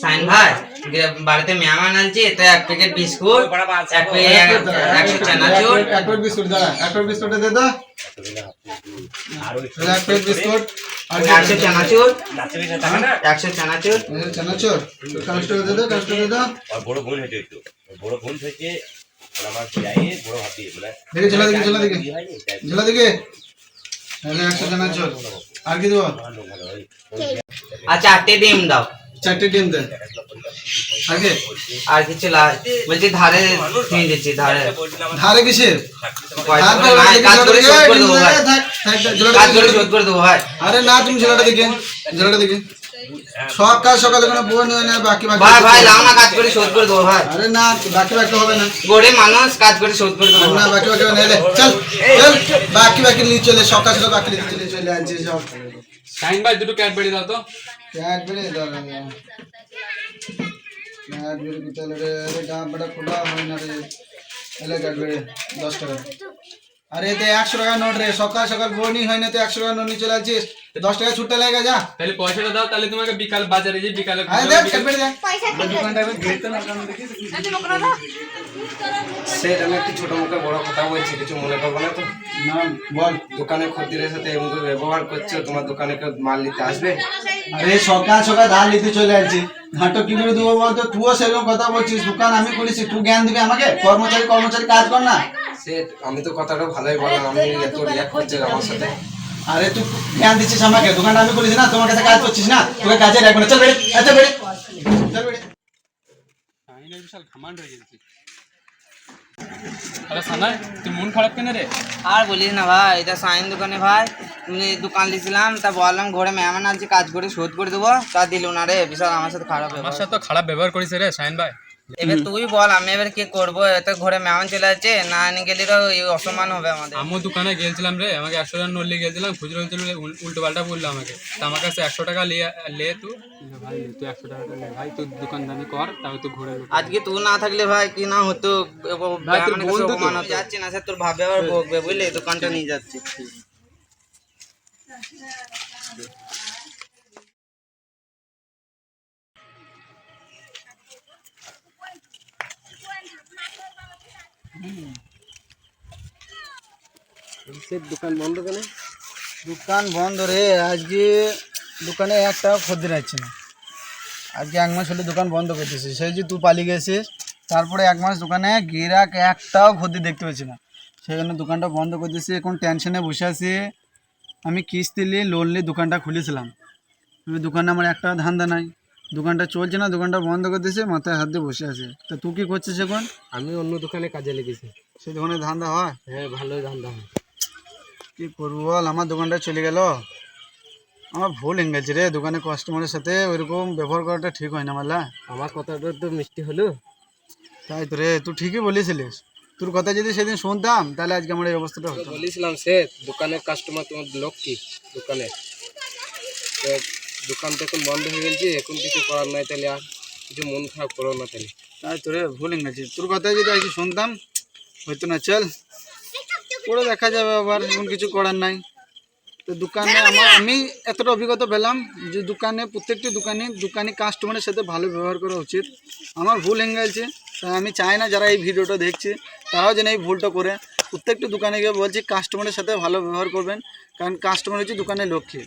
Sign ভাই বাড়িতে মেহমান আনছি, তো এক প্যাকেট বিস্কুট, এক প্যাকেট 100 চানাচুর, এক প্লেট বিস্কুট দাঁড়া, এক প্লেট বিস্কুট দে দাও, এক প্লেট বিস্কুট আর 100 চানাচুর, 100 চানাচুর, চানাচুর কাস্ট দে দাও, কাস্ট দে দাও। আর বড় বোন হয়েছে, একটু বড় বোন থেকে আমার যাই বড় ভাবি মানে দেখে চলা দিকে, চলা দিকে, চলা দিকে। তাহলে 100 চানাচুর আর কি দেবো? আর 4টে ডিম দাও, 4টে ডিম দে। আগে আর কিছু বলছি ধারে নিয়ে দিচ্ছি, ধারে ধারে কিসের? কাজ করে শোধ করে দেবো ভাই, কাজ করে শোধ করে দেবো ভাই। আরে না, তুমি ঝোলাটা দেখে, ঝোলাটা দেখে। সকাল সকালে কোনো বোন হয় না, বাকি বাকি ভাই ভাই লাও না, কাজ করে শোধ করে দেবো ভাই। আরে না, বাকি বাকি হবে না, গরিব মানুষ, কাজ করে শোধ করে দেবো না বাকি বাকি নেলে। চল চল, বাকি বাকি নিয়ে চলে, সকাল সকাল বাকি নিয়ে চলে, চলে আনছি সব। শাহিন ভাই দুটো ক্যাডবেরি দাও তো। ক্যাডবেরি দাও না, ক্যাডবেরি কোথায় রে? আরে দাম বড় খোলা হয় না রে। এলে ক্যাডবেরি 10 টাকা। আরে এতে 100 টাকা নোট রে, সকাল সকাল বোনই হয় না তো 100 টাকা নোট নিয়ে চলে আসছিস। 10 টাকা ছুটে লাগা যা। তাহলে পয়সাটা দাও, তাহলে তোমাকে বিকাল বাজারে যে বিকালে আরে দেখ ক্যাডবেরি দে। দোকানটা আমি দেখতে না, কারণ দেখি স্যার, আমি একটু ছোট মুখে বড় কথা বলছি, কিছু মনে করবো না তো? না বল। দোকানে খদ্দেরের সাথে এমন করে ব্যবহার করছো, তোমার দোকানে কেউ মাল নিতে আসবে? আরে সকাল সকাল ধার নিতে চলে আসছি, ঘাটো কি করে দেবো বলতো? তুইও সেরকম কথা বলছিস, দোকান আমি করেছি, তুই জ্ঞান দিবি আমাকে? কর্মচারী কর্মচারী কাজ কর না। স্যার, আমি তো কথাটা ভালোই বললাম, আমি এত রিয়াক্ট করছেন আমার সাথে। আরে তুই জ্ঞান দিচ্ছিস আমাকে? দোকানটা আমি করেছি না, তোমার কাছে কাজ করছিস না, তোকে কাজে রাখবো না। চল বেড়ে, আচ্ছা বেড়ে, চল বেড়ে। শাহিনের বিশাল ঘামান্ড হয়ে গেছে। আরে সানাই, তুই মন খারাপ কেন রে? আর বলিস না ভাই, এটা সাইন দোকানে ভাই দোকান দিয়েছিলাম, তা বললাম ঘরে মেহমান আনছি, কাজ করে শোধ করে দেবো, তা দিল না রে, বিশাল আমার সাথে খারাপ আমার ব্যাপার। সাথে তো খারাপ ব্যবহার করিস রে শাহিন ভাই। এবার তুই বল, আমি এবার কি করবো? এত ঘরে মেহমান চলে যাচ্ছে, না এনে গেলে তো অসম্মান হবে আমাদের। আমিও দোকানে গেছিলাম রে, আমাকে 100 টাকা নোট নিয়ে গেছিলাম, খুচরো খুচরো উল্টো পাল্টা বললো আমাকে। তা আমার কাছে 100 টাকা লে তুই ভাই, তুই 100 টাকা লে ভাই, তুই দোকানদানি কর, তবে তুই ঘুরে আজকে তুই না থাকলে ভাই কি না হতো, মেহমানের কাছে অপমান হতো। যাচ্ছি না স্যার, তোর ভাবে আবার বকবে বুঝলি, দোকানটা নিয়ে যাচ্ছি। দোকান বন্ধ কেন? দোকান বন্ধ রে, আজকে দোকানে একটাও খদ্দের আসছে না। আজকে 1 মাস হলে দোকান বন্ধ করে দিয়েছিস, সেই যে তুই পালিয়ে গেছিস, তারপরে 1 মাস দোকানে গিরাক একটাও খদ্দের দেখতে পাচ্ছি না, সেই জন্য দোকানটা বন্ধ করে দিয়েছি। এখন টেনশনে বসে আছি, আমি কিস্তি নিয়ে লোন নিয়ে দোকানটা খুলেছিলাম, দোকানে আমার একটা ধান্দা নাই, দোকানটা চলছে না, দোকানটা বন্ধ করে দিয়েছে, মাথায় হাত দিয়ে বসে আছে। তা তুই কী করছিস এখন? আমি অন্য দোকানে কাজে লেগেছি। সেই দোকানে ধান্দা হয়? হ্যাঁ, ভালোই ধান্দা হয়। কী করবো বল, আমার দোকানটা চলে গেল, আমার ভুল হয়ে গেছে রে। দোকানে কাস্টমারের সাথে ওইরকম ব্যবহার করাটা ঠিক হয় না মাল্লা। আমার কথাটা তো মিষ্টি হলো। তাই তো রে, তুই ঠিকই বলেছিলিস, তোর কথা যদি সেদিন শুনতাম তাহলে আজকে আমার এই অবস্থাটা হতো। বলেছিলাম স্যার, দোকানের কাস্টমার তোমার লক্ষ্মী দোকানে। তো দোকান তো এখন বন্ধ হয়ে গেছে, এখন কিছু করার নাই, তাহলে আর কিছু মন খারাপ করো না তাহলে। তাই তো রে, ভুল হয়ে গেছে, তোর কথাই যদি আজকে শুনতাম হয়তো না। চল পরে দেখা যাবে, আবার এখন কিছু করার নাই। তো দোকানে আমি এতটা অভিজ্ঞতা পেলাম যে দোকানে প্রত্যেকটি দোকানি কাস্টমারের সাথে ভালো ব্যবহার করা উচিত। আমার ভুল হয়ে গেছে, তাই আমি চাই না যারা এই ভিডিওটা দেখছে তারাও যেন এই ভুলটা করে। প্রত্যেকটি দোকানে গিয়ে বলছি কাস্টমারের সাথে ভালো ব্যবহার করবেন, কারণ কাস্টমার হচ্ছে দোকানের লক্ষ্মী।